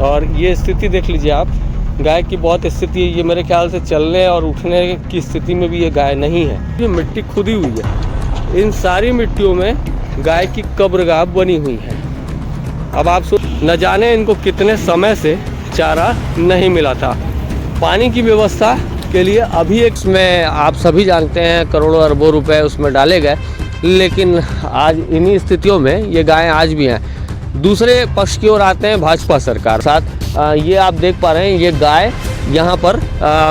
और ये स्थिति देख लीजिए आप, गाय की बहुत स्थिति है। ये मेरे ख्याल से चलने और उठने की स्थिति में भी ये गाय नहीं है। ये मिट्टी खुदी हुई है, इन सारी मिट्टियों में गाय की कब्रगाह बनी हुई है। अब आप न जाने इनको कितने समय से चारा नहीं मिला था। पानी की व्यवस्था के लिए अभी एक में आप सभी जानते हैं करोड़ों अरबों रुपए उसमें डाले गए, लेकिन आज इन्हीं स्थितियों में ये गायें आज भी हैं। दूसरे पक्ष की ओर आते हैं भाजपा सरकार साथ। ये आप देख पा रहे हैं, ये गाय यहाँ पर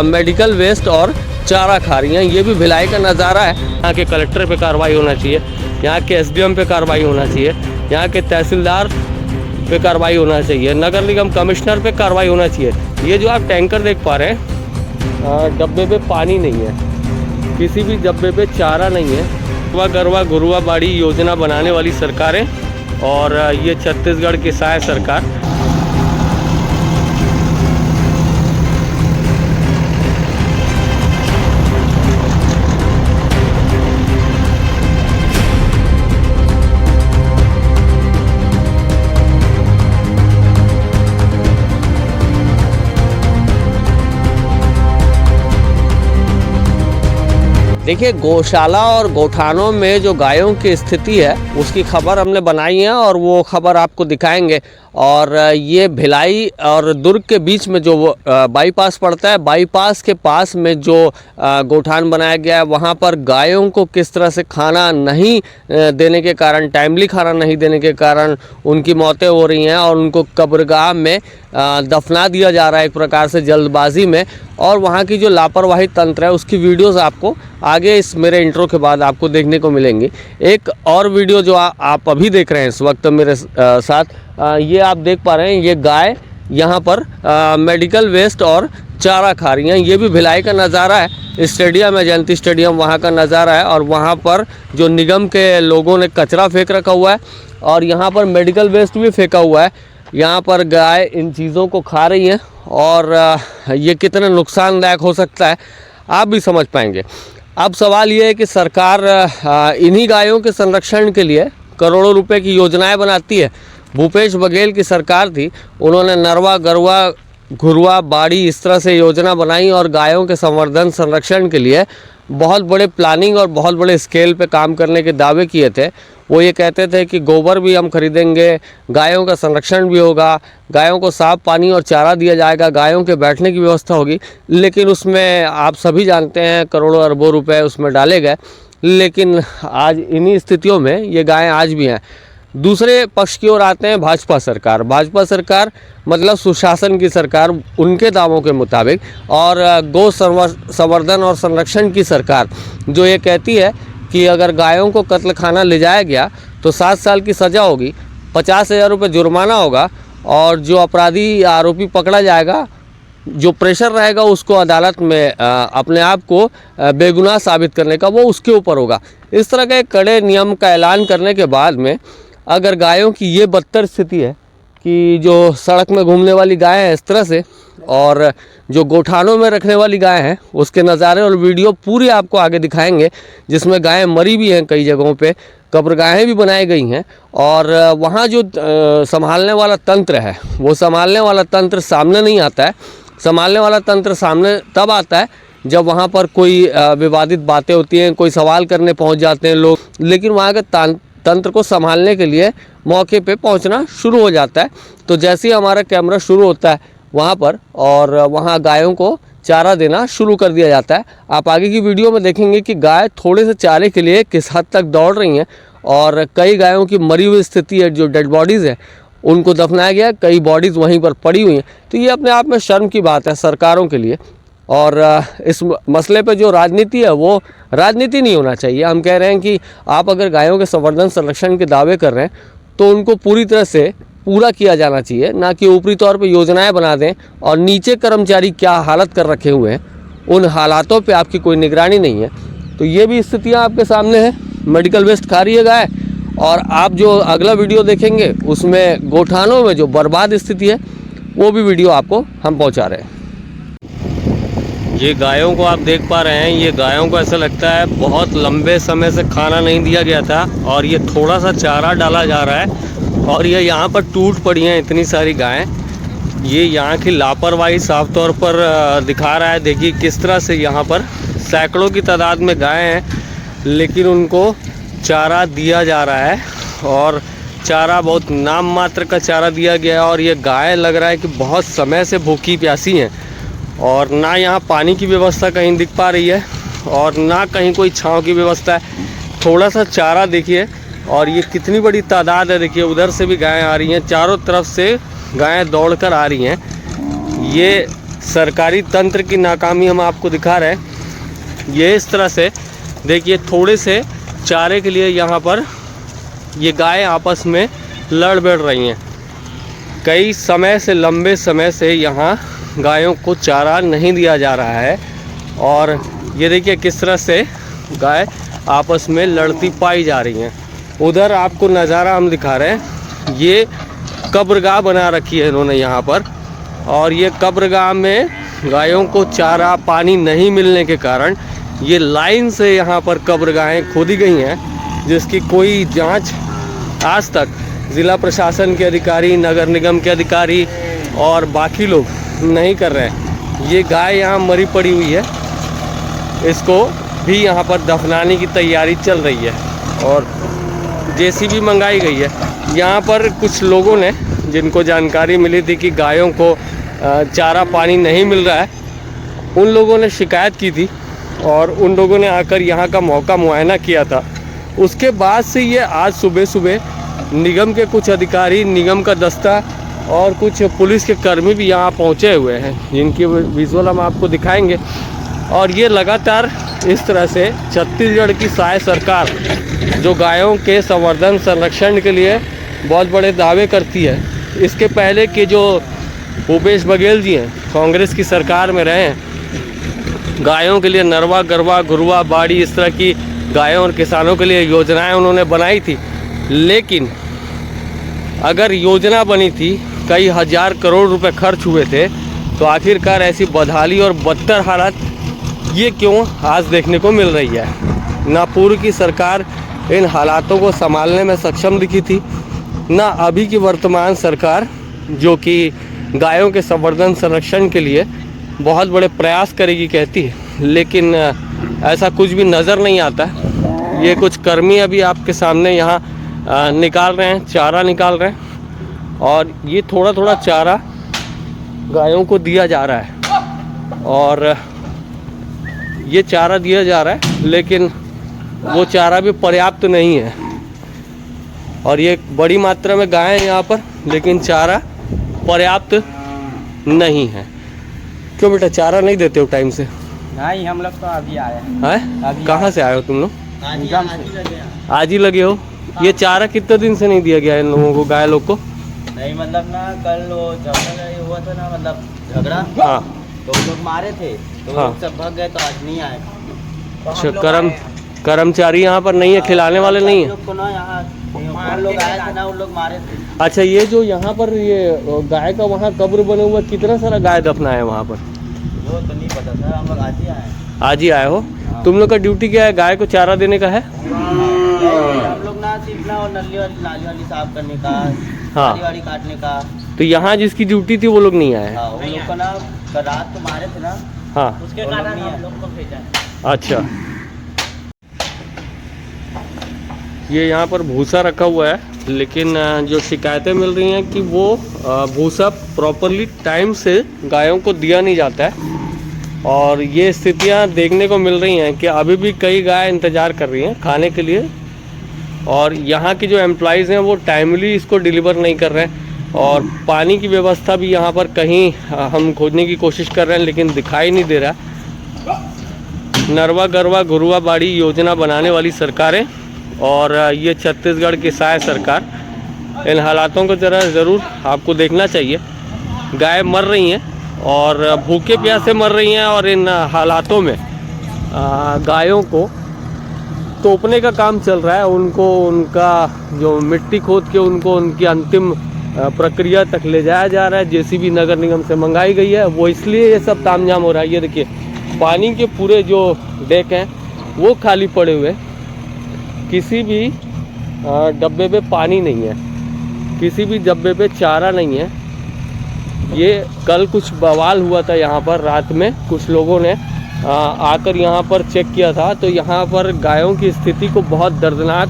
मेडिकल वेस्ट और चारा खा रही हैं। ये भी भिलाई का नज़ारा है। यहाँ के कलेक्टर पे कार्रवाई होना चाहिए, यहाँ के एसडीएम पे कार्रवाई होना चाहिए, यहाँ के तहसीलदार पे कार्रवाई होना चाहिए, नगर निगम कमिश्नर पे कार्रवाई होना चाहिए। ये जो आप टैंकर देख पा रहे हैं, डब्बे पे पानी नहीं है, किसी भी डब्बे पे चारा नहीं है। गरवा गुरुआ बाड़ी योजना बनाने वाली सरकारें और ये छत्तीसगढ़ की सहाय सरकार। देखिए, गौशाला और गौठानों में जो गायों की स्थिति है उसकी खबर हमने बनाई है और वो खबर आपको दिखाएंगे। और ये भिलाई और दुर्ग के बीच में जो बाईपास पड़ता है, बाईपास के पास में जो गौठान बनाया गया है, वहाँ पर गायों को किस तरह से खाना नहीं देने के कारण, टाइमली खाना नहीं देने के कारण उनकी मौतें हो रही हैं और उनको कब्रगाह में दफना दिया जा रहा है एक प्रकार से जल्दबाजी में। और वहाँ की जो लापरवाही तंत्र है उसकी वीडियोस आपको आगे इस मेरे इंट्रो के बाद आपको देखने को मिलेंगी। एक और वीडियो जो आप अभी देख रहे हैं इस वक्त मेरे साथ, ये आप देख पा रहे हैं, ये गाय यहाँ पर मेडिकल वेस्ट और चारा खा रही हैं। ये भी भिलाई का नज़ारा है, स्टेडियम है जयंती स्टेडियम, वहाँ का नज़ारा है। और वहाँ पर जो निगम के लोगों ने कचरा फेंक रखा हुआ है और यहाँ पर मेडिकल वेस्ट भी फेंका हुआ है। यहाँ पर गाय इन चीज़ों को खा रही हैं और ये कितना नुकसानदायक हो सकता है आप भी समझ पाएंगे। अब सवाल ये है कि सरकार इन्हीं गायों के संरक्षण के लिए करोड़ों रुपए की योजनाएं बनाती है। भूपेश बघेल की सरकार थी, उन्होंने नरवा गरवा घुरवा बाड़ी इस तरह से योजना बनाई और गायों के संवर्धन संरक्षण के लिए बहुत बड़े प्लानिंग और बहुत बड़े स्केल पे काम करने के दावे किए थे। वो ये कहते थे कि गोबर भी हम खरीदेंगे, गायों का संरक्षण भी होगा, गायों को साफ पानी और चारा दिया जाएगा, गायों के बैठने की व्यवस्था होगी। लेकिन उसमें आप सभी जानते हैं करोड़ों अरबों रुपए उसमें डाले गए, लेकिन आज इन्हीं स्थितियों में ये गायें आज भी हैं। दूसरे पक्ष की ओर आते हैं भाजपा सरकार। भाजपा सरकार मतलब सुशासन की सरकार उनके दावों के मुताबिक, और गौ संवर्धन और संरक्षण की सरकार जो ये कहती है कि अगर गायों को कत्ल खाना ले जाया गया तो 7 साल की सज़ा होगी, 50,000 रुपये जुर्माना होगा और जो अपराधी आरोपी पकड़ा जाएगा, जो प्रेशर रहेगा उसको अदालत में अपने आप को बेगुनाह साबित करने का, वो उसके ऊपर होगा। इस तरह के कड़े नियम का ऐलान करने के बाद में अगर गायों की ये बदतर स्थिति है कि जो सड़क में घूमने वाली गाय है इस तरह से, और जो गोठानों में रखने वाली गाय हैं उसके नज़ारे और वीडियो पूरी आपको आगे दिखाएंगे, जिसमें गायें मरी भी हैं, कई जगहों पे कब्रगाहें भी बनाई गई हैं। और वहाँ जो संभालने वाला तंत्र है वो संभालने वाला तंत्र सामने नहीं आता है। संभालने वाला तंत्र सामने तब आता है जब वहाँ पर कोई विवादित बातें होती हैं, कोई सवाल करने पहुँच जाते हैं लोग, लेकिन वहाँ के तंत्र को संभालने के लिए मौके पे पहुंचना शुरू हो जाता है। तो जैसे ही हमारा कैमरा शुरू होता है वहाँ पर, और वहाँ गायों को चारा देना शुरू कर दिया जाता है। आप आगे की वीडियो में देखेंगे कि गाय थोड़े से चारे के लिए किस हद तक दौड़ रही हैं और कई गायों की मरी हुई स्थिति है, जो डेड बॉडीज़ है उनको दफनाया गया, कई बॉडीज़ वहीं पर पड़ी हुई हैं। तो ये अपने आप में शर्म की बात है सरकारों के लिए। और इस मसले पे जो राजनीति है वो राजनीति नहीं होना चाहिए। हम कह रहे हैं कि आप अगर गायों के संवर्धन संरक्षण के दावे कर रहे हैं तो उनको पूरी तरह से पूरा किया जाना चाहिए, ना कि ऊपरी तौर पे योजनाएं बना दें और नीचे कर्मचारी क्या हालत कर रखे हुए हैं उन हालातों पे आपकी कोई निगरानी नहीं है। तो ये भी स्थितियाँ आपके सामने हैं। मेडिकल वेस्ट खा रही है गाय, और आप जो अगला वीडियो देखेंगे उसमें गोठानों में जो बर्बाद स्थिति है वो भी वीडियो आपको हम पहुँचा रहे हैं। ये गायों को आप देख पा रहे हैं, ये गायों को ऐसा लगता है बहुत लंबे समय से खाना नहीं दिया गया था और ये थोड़ा सा चारा डाला जा रहा है और ये यहाँ पर टूट पड़ी हैं इतनी सारी गायें। ये यहाँ की लापरवाही साफ तौर पर दिखा रहा है। देखिए किस तरह से यहाँ पर सैकड़ों की तादाद में गाय हैं, लेकिन उनको चारा दिया जा रहा है और चारा बहुत नाम मात्र का चारा दिया गया है। और ये गाय लग रहा है कि बहुत समय से भूखी प्यासी हैं और ना यहाँ पानी की व्यवस्था कहीं दिख पा रही है और ना कहीं कोई छांव की व्यवस्था है। थोड़ा सा चारा देखिए और ये कितनी बड़ी तादाद है। देखिए उधर से भी गायें आ रही हैं, चारों तरफ से गायें दौड़कर आ रही हैं। ये सरकारी तंत्र की नाकामी हम आपको दिखा रहे हैं। ये इस तरह से देखिए थोड़े से चारे के लिए यहाँ पर ये गायें आपस में लड़ भिड़ रही हैं। कई समय से, लंबे समय से यहाँ गायों को चारा नहीं दिया जा रहा है और ये देखिए किस तरह से गाय आपस में लड़ती पाई जा रही हैं। उधर आपको नज़ारा हम दिखा रहे हैं। ये कब्रगाह बना रखी है इन्होंने यहाँ पर और ये कब्रगाह में गायों को चारा पानी नहीं मिलने के कारण ये लाइन से यहाँ पर कब्रगाहें खोदी गई हैं, जिसकी कोई जांच आज तक ज़िला प्रशासन के अधिकारी, नगर निगम के अधिकारी और बाकी लोग नहीं कर रहे हैं। ये गाय यहाँ मरी पड़ी हुई है, इसको भी यहाँ पर दफनाने की तैयारी चल रही है और जेसीबी मंगाई गई है। यहाँ पर कुछ लोगों ने, जिनको जानकारी मिली थी कि गायों को चारा पानी नहीं मिल रहा है, उन लोगों ने शिकायत की थी और उन लोगों ने आकर यहाँ का मौका मुआयना किया था। उसके बाद से ये आज सुबह सुबह निगम के कुछ अधिकारी, निगम का दस्ता और कुछ पुलिस के कर्मी भी यहाँ पहुँचे हुए हैं, जिनकी विजुअल हम आपको दिखाएंगे। और ये लगातार इस तरह से छत्तीसगढ़ की साय सरकार जो गायों के संवर्धन संरक्षण के लिए बहुत बड़े दावे करती है, इसके पहले के जो भूपेश बघेल जी हैं, कांग्रेस की सरकार में रहे हैं, गायों के लिए नरवा, गरवा, घुरवा, बाड़ी, इस तरह की गायों और किसानों के लिए योजनाएं उन्होंने बनाई थी। लेकिन अगर योजना बनी थी, कई हजार करोड़ रुपए खर्च हुए थे, तो आखिरकार ऐसी बदहाली और बदतर हालत ये क्यों आज देखने को मिल रही है। ना पूर्व की सरकार इन हालातों को संभालने में सक्षम दिखी थी, ना अभी की वर्तमान सरकार जो कि गायों के संवर्धन संरक्षण के लिए बहुत बड़े प्रयास करेगी कहती है, लेकिन ऐसा कुछ भी नज़र नहीं आता। ये कुछ कर्मी अभी आपके सामने यहाँ निकाल रहे हैं, चारा निकाल रहे हैं और ये थोड़ा थोड़ा चारा गायों को दिया जा रहा है और ये चारा दिया जा रहा है, लेकिन वो चारा भी पर्याप्त नहीं है और ये बड़ी मात्रा में गायें हैं यहाँ पर, लेकिन चारा पर्याप्त नहीं है। क्यों बेटा, चारा नहीं देते हो टाइम से? नहीं, हम लोग तो अभी आए हैं। कहाँ से आए हो तुम लोग? आज ही लगे हो। ये चारा कितने दिन से नहीं दिया गया इन लोगों को, गाय लोग को? नहीं, मतलब ना कल वो झगड़ा हुआ था ना, मतलब झगड़ा। हाँ, तो लोग मारे थे तो हाँ, सब भाग गए, तो आज नहीं आए। अच्छा, कर्मचारी यहाँ पर नहीं है, खिलाने वाले नहीं है। लोग को ना यहाँ लोग आए थे ना, उन लोग मारे थे। अच्छा, ये जो यहाँ पर ये गाय का वहाँ कब्र बने हुआ, कितना सारा गाय दफना है वहाँ पर? वो तो नहीं पता सर, हम लोग आज ही आए। आज ही आए हो? तुम लोग का ड्यूटी क्या है? गाय को चारा देने का है? हम लोग ना सिर्फ ना नाली वाली साफ करने का, हाँ, वाड़ी काटने का। तो यहाँ जिसकी ड्यूटी थी वो लोग नहीं आए? हाँ, उन लोग को ना रात को मारे थे ना, हाँ, उसके कारण हम लोग को भेजा। अच्छा, ये यहाँ पर भूसा रखा हुआ है, लेकिन जो शिकायतें मिल रही हैं कि वो भूसा प्रॉपरली टाइम से गायों को दिया नहीं जाता है और ये स्थितियाँ देखने को मिल रही हैं कि अभी भी कई गाय इंतज़ार कर रही हैं खाने के लिए और यहाँ की जो एम्प्लॉइज़ हैं वो टाइमली इसको डिलीवर नहीं कर रहे हैं। और पानी की व्यवस्था भी यहाँ पर कहीं हम खोजने की कोशिश कर रहे हैं, लेकिन दिखाई नहीं दे रहा। नरवा, गरवा, घुरवा, बाड़ी योजना बनाने वाली सरकारें और ये छत्तीसगढ़ की साय सरकार, इन हालातों को ज़रूर आपको देखना चाहिए। गाय मर रही हैं और भूखे प्यासे मर रही हैं और इन हालातों में गायों को तोपने का काम चल रहा है। उनको उनका जो मिट्टी खोद के उनको उनकी अंतिम प्रक्रिया तक ले जाया जा रहा है। जेसीबी नगर निगम से मंगाई गई है, वो इसलिए ये सब तामझाम हो रहा है। ये देखिए पानी के पूरे जो डेक हैं वो खाली पड़े हुए, किसी भी डब्बे पे पानी नहीं है, किसी भी डब्बे पे चारा नहीं है ये कल कुछ बवाल हुआ था यहाँ पर रात में, कुछ लोगों ने आकर यहाँ पर चेक किया था तो यहाँ पर गायों की स्थिति को बहुत दर्दनाक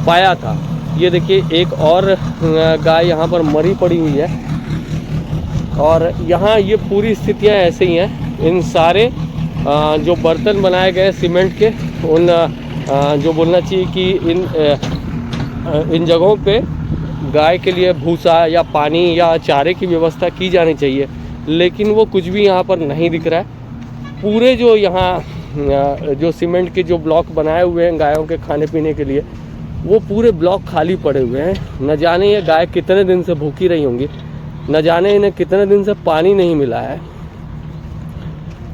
पाया था। ये देखिए एक और गाय यहाँ पर मरी पड़ी हुई है और यहाँ ये पूरी स्थितियाँ ऐसे ही हैं। इन सारे जो बर्तन बनाए गए सीमेंट के, उन जो बोलना चाहिए कि इन जगहों पे गाय के लिए भूसा या पानी या चारे की व्यवस्था की जानी चाहिए, लेकिन वो कुछ भी यहाँ पर नहीं दिख रहा है। पूरे जो यहाँ जो सीमेंट के जो ब्लॉक बनाए हुए हैं गायों के खाने पीने के लिए, वो पूरे ब्लॉक खाली पड़े हुए हैं। न जाने ये गाय कितने दिन से भूखी रही होंगी, न जाने इन्हें कितने दिन से पानी नहीं मिला है।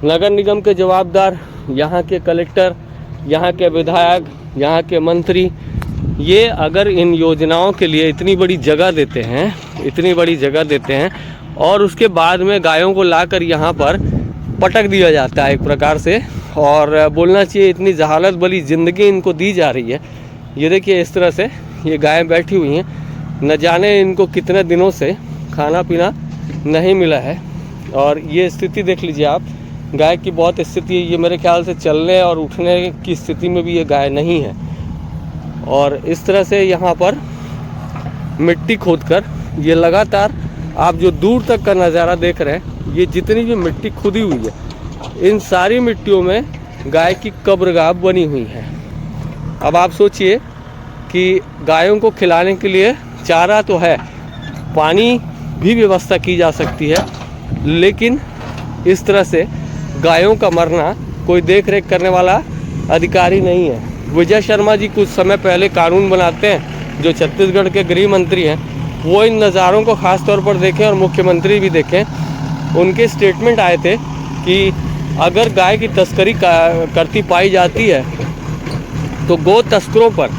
नगर निगम के जवाबदार, यहाँ के कलेक्टर, यहाँ के विधायक, यहाँ के मंत्री, ये अगर इन योजनाओं के लिए इतनी बड़ी जगह देते हैं और उसके बाद में गायों को लाकर यहाँ पर पटक दिया जाता है एक प्रकार से, और बोलना चाहिए इतनी जहालत भरी ज़िंदगी इनको दी जा रही है। ये देखिए इस तरह से ये गायें बैठी हुई हैं, न जाने इनको कितने दिनों से खाना पीना नहीं मिला है। और ये स्थिति देख लीजिए आप, गाय की बहुत स्थिति है। ये मेरे ख्याल से चलने और उठने की स्थिति में भी ये गाय नहीं है। और इस तरह से यहाँ पर मिट्टी खोदकर ये लगातार, आप जो दूर तक का नज़ारा देख रहे हैं, ये जितनी भी मिट्टी खुदी हुई है, इन सारी मिट्टियों में गाय की कब्रगाह बनी हुई है। अब आप सोचिए कि गायों को खिलाने के लिए चारा तो है, पानी भी व्यवस्था की जा सकती है, लेकिन इस तरह से गायों का मरना कोई देख रेख करने वाला अधिकारी नहीं है। विजय शर्मा जी कुछ समय पहले कानून बनाते हैं, जो छत्तीसगढ़ के गृह मंत्री हैं, वो इन नज़ारों को ख़ास तौर पर देखें और मुख्यमंत्री भी देखें। उनके स्टेटमेंट आए थे कि अगर गाय की तस्करी करती पाई जाती है तो गो तस्करों पर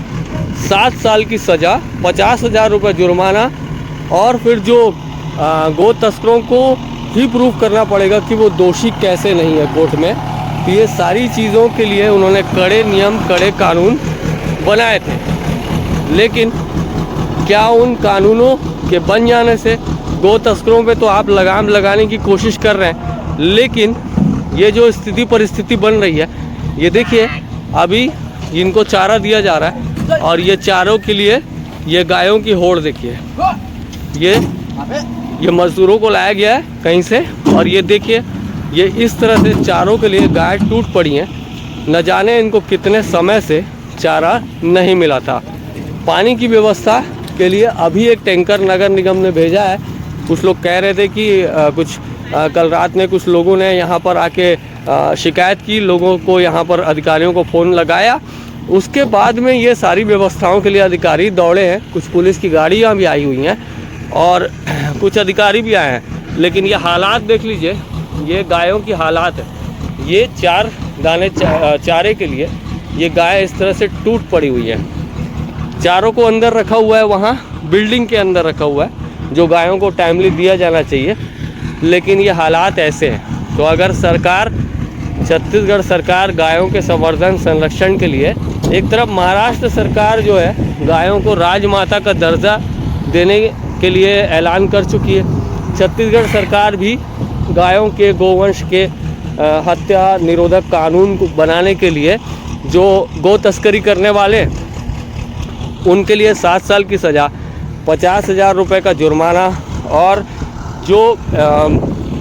7 साल की सज़ा, 50,000 रुपये जुर्माना, और फिर जो गो तस्करों को ही प्रूफ करना पड़ेगा कि वो दोषी कैसे नहीं है कोर्ट में। तो ये सारी चीज़ों के लिए उन्होंने कड़े नियम, कड़े कानून बनाए थे, लेकिन क्या उन कानूनों के बन जाने से गो तस्करों पे तो आप लगाम लगाने की कोशिश कर रहे हैं, लेकिन ये जो स्थिति परिस्थिति बन रही है, ये देखिए अभी इनको चारा दिया जा रहा है और ये चारों के लिए ये गायों की होड़ देखिए, ये मजदूरों को लाया गया है कहीं से, और ये देखिए ये इस तरह से चारों के लिए गाय टूट पड़ी हैं। न जाने इनको कितने समय से चारा नहीं मिला था। पानी की व्यवस्था के लिए अभी एक टैंकर नगर निगम ने भेजा है। कुछ लोग कह रहे थे कि कल रात में कुछ लोगों ने यहाँ पर आके शिकायत की, लोगों को यहाँ पर अधिकारियों को फ़ोन लगाया। उसके बाद में ये सारी व्यवस्थाओं के लिए अधिकारी दौड़े हैं। कुछ पुलिस की गाड़ियाँ भी आई हुई हैं और कुछ अधिकारी भी आए हैं, लेकिन ये हालात देख लीजिए, ये गायों की हालात है। ये 4 दाने चारे के लिए ये गाय इस तरह से टूट पड़ी हुई है। चारों को अंदर रखा हुआ है, वहाँ बिल्डिंग के अंदर रखा हुआ है, जो गायों को टाइमली दिया जाना चाहिए, लेकिन ये हालात ऐसे हैं। तो अगर सरकार, छत्तीसगढ़ सरकार गायों के संवर्धन संरक्षण के लिए, एक तरफ महाराष्ट्र सरकार जो है गायों को राजमाता का दर्जा देने के लिए ऐलान कर चुकी है, छत्तीसगढ़ सरकार भी गायों के, गोवंश के हत्या निरोधक कानून को बनाने के लिए, जो गो तस्करी करने वाले उनके लिए 7 साल की सज़ा, 50,000 रुपये का जुर्माना, और जो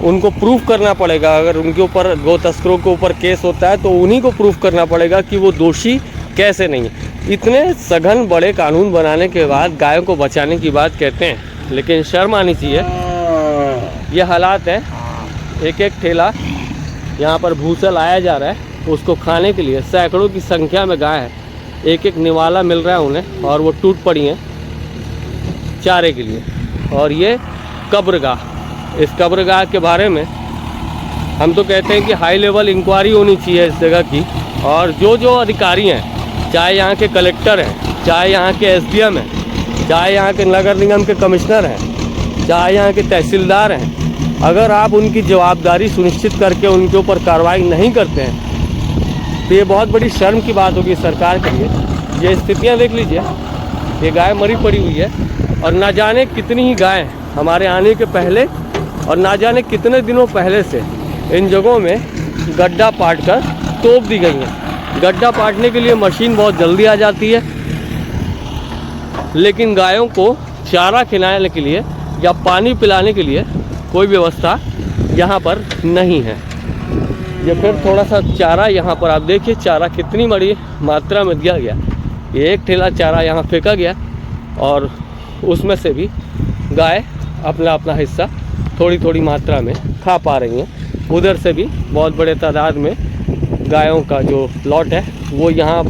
उनको प्रूफ करना पड़ेगा, अगर उनके ऊपर गो तस्करों के ऊपर केस होता है तो उन्हीं को प्रूफ करना पड़ेगा कि वो दोषी कैसे नहीं है। इतने सघन बड़े कानून बनाने के बाद गायों को बचाने की बात कहते हैं, लेकिन शर्म आनी चाहिए। ये हालात है, एक एक ठेला यहाँ पर भूसा लाया जा रहा है उसको खाने के लिए। सैकड़ों की संख्या में गाय है, एक एक निवाला मिल रहा है उन्हें, और वो टूट पड़ी हैं चारे के लिए। और ये कब्रगाह, इस कब्रगाह के बारे में हम तो कहते हैं कि हाई लेवल इंक्वायरी होनी चाहिए इस जगह की, और जो अधिकारी हैं, चाहे यहाँ के कलेक्टर हैं, चाहे यहाँ के एसडीएम हैं, चाहे यहाँ के नगर निगम के कमिश्नर हैं, चाहे यहाँ के तहसीलदार हैं, अगर आप उनकी जवाबदारी सुनिश्चित करके उनके ऊपर कार्रवाई नहीं करते हैं तो ये बहुत बड़ी शर्म की बात होगी सरकार के लिए। ये स्थितियाँ देख लीजिए, ये गाय मरी पड़ी हुई है, और ना जाने कितनी ही गाय हमारे आने के पहले और ना जाने कितने दिनों पहले से इन जगहों में गड्ढा पाट कर तोप दी गई हैं। गड्ढा पाटने के लिए मशीन बहुत जल्दी आ जाती है, लेकिन गायों को चारा खिलाने के लिए या पानी पिलाने के लिए कोई व्यवस्था यहाँ पर नहीं है। ये फिर थोड़ा सा चारा यहाँ पर आप देखिए, चारा कितनी बड़ी मात्रा में दिया गया। ये एक ठेला चारा यहाँ फेंका गया और उसमें से भी गाय अपना अपना हिस्सा थोड़ी थोड़ी मात्रा में खा पा रही हैं। उधर से भी बहुत बड़े तादाद में गायों का जो लॉट है वो यहाँ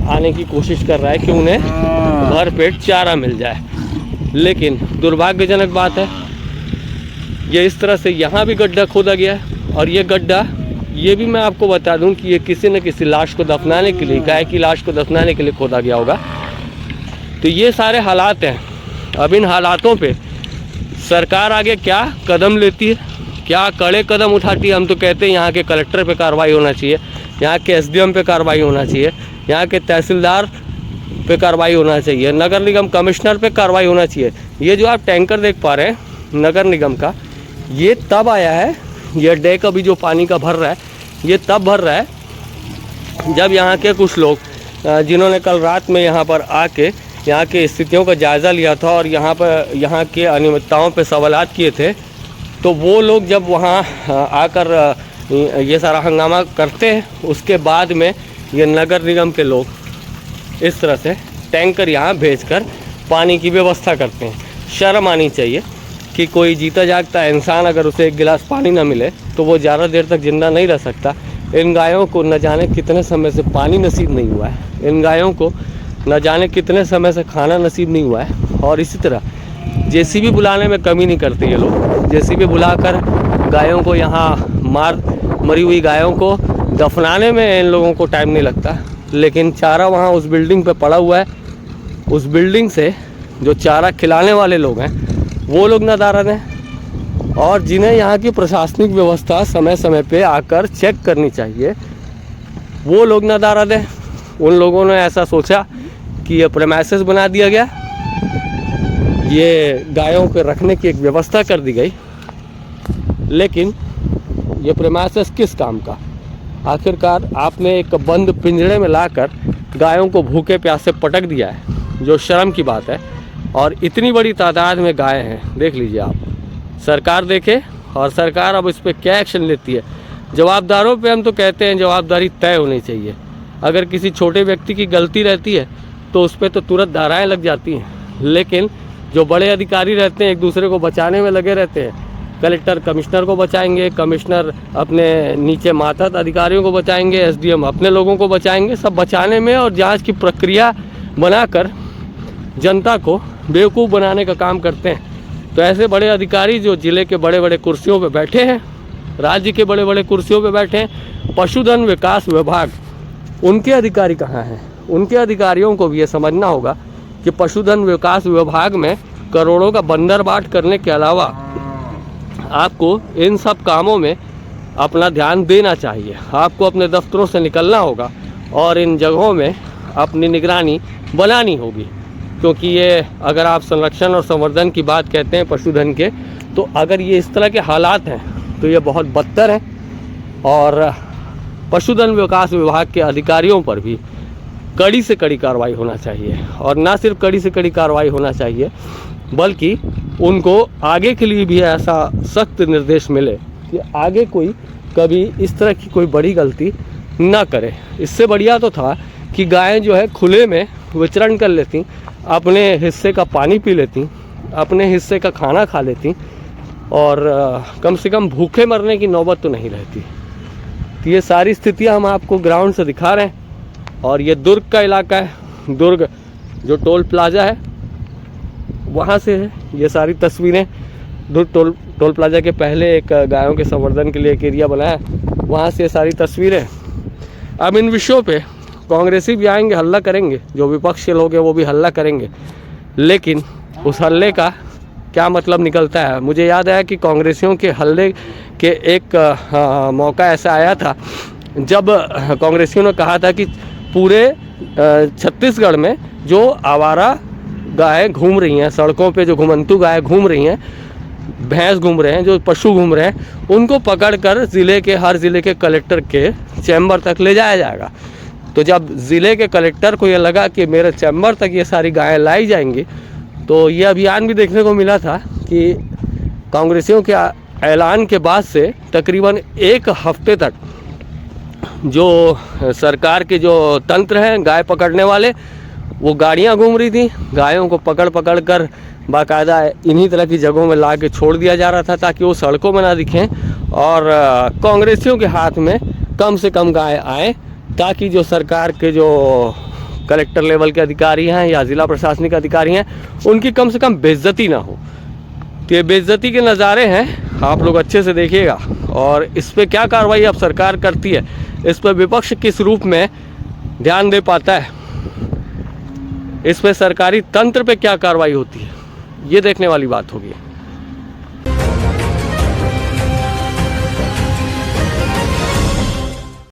आने की कोशिश कर रहा है कि उन्हें भर पेट चारा मिल जाए। लेकिन दुर्भाग्यजनक बात है, ये इस तरह से यहाँ भी गड्ढा खोदा गया है। और ये गड्ढा, ये भी मैं आपको बता दूं कि ये किसी न किसी लाश को दफनाने के लिए, गाय की लाश को दफनाने के लिए खोदा गया होगा। तो ये सारे हालात हैं। अब इन हालातों पे सरकार आगे क्या कदम लेती है, क्या कड़े कदम उठाती है। हम तो कहते हैं यहाँ के कलेक्टर पे कार्रवाई होना चाहिए, यहाँ के एसडीएम पे कार्रवाई होना चाहिए, यहाँ के तहसीलदार पे कार्रवाई होना चाहिए, नगर निगम कमिश्नर पे कार्रवाई होना चाहिए। ये जो आप टैंकर देख पा रहे हैं नगर निगम का, ये तब आया है, ये डेक अभी जो पानी का भर रहा है ये तब भर रहा है जब यहाँ के कुछ लोग जिन्होंने कल रात में यहाँ पर आके यहाँ की स्थितियों का जायज़ा लिया था और यहाँ के अनियमितताओं पे सवालात किए थे, तो वो लोग जब वहाँ आकर ये सारा हंगामा करते हैं, उसके बाद में ये नगर निगम के लोग इस तरह से टैंकर यहाँ भेजकर पानी की व्यवस्था करते हैं। शर्म आनी चाहिए कि कोई जीता जागता इंसान अगर उसे एक गिलास पानी ना मिले तो वो ज़्यादा देर तक जिंदा नहीं रह सकता। इन गायों को न जाने कितने समय से पानी नसीब नहीं हुआ है, इन गायों को न जाने कितने समय से खाना नसीब नहीं हुआ है। और इसी तरह जेसीबी बुलाने में कमी नहीं करते ये लोग। जेसीबी बुलाकर गायों को यहाँ मरी हुई गायों को दफनाने में इन लोगों को टाइम नहीं लगता, लेकिन चारा वहाँ उस बिल्डिंग पे पड़ा हुआ है। उस बिल्डिंग से जो चारा खिलाने वाले लोग हैं वो लोग नादारद हैं, और जिन्हें यहाँ की प्रशासनिक व्यवस्था समय समय पे आकर चेक करनी चाहिए वो लोग नादारद हैं। उन लोगों ने ऐसा सोचा कि ये प्रेमाइसेस बना दिया गया, ये गायों के रखने की एक व्यवस्था कर दी गई, लेकिन ये प्रेमाइसेस किस काम का। आखिरकार आपने एक बंद पिंजरे में लाकर गायों को भूखे प्यासे पटक दिया है, जो शर्म की बात है। और इतनी बड़ी तादाद में गाय हैं, देख लीजिए आप। सरकार देखे और सरकार अब इस पर क्या एक्शन लेती है। जवाबदारों पे हम तो कहते हैं जवाबदारी तय होनी चाहिए। अगर किसी छोटे व्यक्ति की गलती रहती है तो उस पर तो तुरंत धाराएं लग जाती हैं, लेकिन जो बड़े अधिकारी रहते हैं एक दूसरे को बचाने में लगे रहते हैं। कलेक्टर कमिश्नर को बचाएंगे, कमिश्नर अपने नीचे मातहत अधिकारियों को बचाएंगे, एसडीएम अपने लोगों को बचाएंगे, सब बचाने में और जांच की प्रक्रिया बनाकर जनता को बेवकूफ़ बनाने का काम करते हैं। तो ऐसे बड़े अधिकारी जो ज़िले के बड़े बड़े कुर्सियों पे बैठे हैं, राज्य के बड़े बड़े कुर्सियों पे बैठे हैं, पशुधन विकास विभाग, उनके अधिकारी कहाँ हैं। उनके अधिकारियों को भी ये समझना होगा कि पशुधन विकास विभाग में करोड़ों का बंदर बाट करने के अलावा आपको इन सब कामों में अपना ध्यान देना चाहिए। आपको अपने दफ्तरों से निकलना होगा और इन जगहों में अपनी निगरानी बनानी होगी, क्योंकि ये अगर आप संरक्षण और संवर्धन की बात कहते हैं पशुधन के, तो अगर ये इस तरह के हालात हैं तो ये बहुत बदतर है। और पशुधन विकास विभाग के अधिकारियों पर भी कड़ी से कड़ी कार्रवाई होना चाहिए, और ना सिर्फ कड़ी से कड़ी कार्रवाई होना चाहिए बल्कि उनको आगे के लिए भी ऐसा सख्त निर्देश मिले कि आगे कोई कभी इस तरह की कोई बड़ी गलती ना करे। इससे बढ़िया तो था कि गायें जो है खुले में विचरण कर लेती, अपने हिस्से का पानी पी लेती, अपने हिस्से का खाना खा लेती, और कम से कम भूखे मरने की नौबत तो नहीं रहती। तो ये सारी स्थितियां हम आपको ग्राउंड से दिखा रहे हैं। और ये दुर्ग का इलाका है, दुर्ग जो टोल प्लाजा है वहाँ से है ये सारी तस्वीरें। दुर्ग टोल प्लाजा के पहले एक गायों के संवर्धन के लिए एक एरिया बना है, वहाँ से ये सारी तस्वीरें। अब इन विषयों पे कांग्रेसी भी आएंगे, हल्ला करेंगे, जो विपक्ष के लोग हैं वो भी हल्ला करेंगे, लेकिन उस हल्ले का क्या मतलब निकलता है। मुझे याद आया कि कांग्रेसियों के हल्ले के एक मौका ऐसा आया था जब कांग्रेसियों ने कहा था कि पूरे छत्तीसगढ़ में जो आवारा गायें घूम रही हैं, सड़कों पे जो घुमंतू गायें घूम रही हैं, भैंस घूम रहे हैं, जो पशु घूम रहे हैं, उनको पकड़कर हर ज़िले के कलेक्टर के चैम्बर तक ले जाया जाएगा। तो जब ज़िले के कलेक्टर को ये लगा कि मेरे चैम्बर तक ये सारी गायें लाई जाएंगी, तो ये अभियान भी देखने को मिला था कि कांग्रेसियों के ऐलान के बाद से तकरीबन 1 हफ्ते तक जो सरकार के जो तंत्र हैं गाय पकड़ने वाले, वो गाड़ियां घूम रही थी, गायों को पकड़ पकड़ कर बाकायदा इन्हीं तरह की जगहों में ला के छोड़ दिया जा रहा था ताकि वो सड़कों में ना दिखें और कांग्रेसियों के हाथ में कम से कम गाय आए, ताकि जो सरकार के जो कलेक्टर लेवल के अधिकारी हैं या ज़िला प्रशासनिक अधिकारी हैं, उनकी कम से कम बेइज्जती ना हो। तो ये बेइज्जती के नज़ारे हैं, आप लोग अच्छे से देखिएगा। और इस पर क्या कार्रवाई अब सरकार करती है, इस पर विपक्ष किस रूप में ध्यान दे पाता है, इस पर सरकारी तंत्र पे क्या कार्रवाई होती है, ये देखने वाली बात होगी।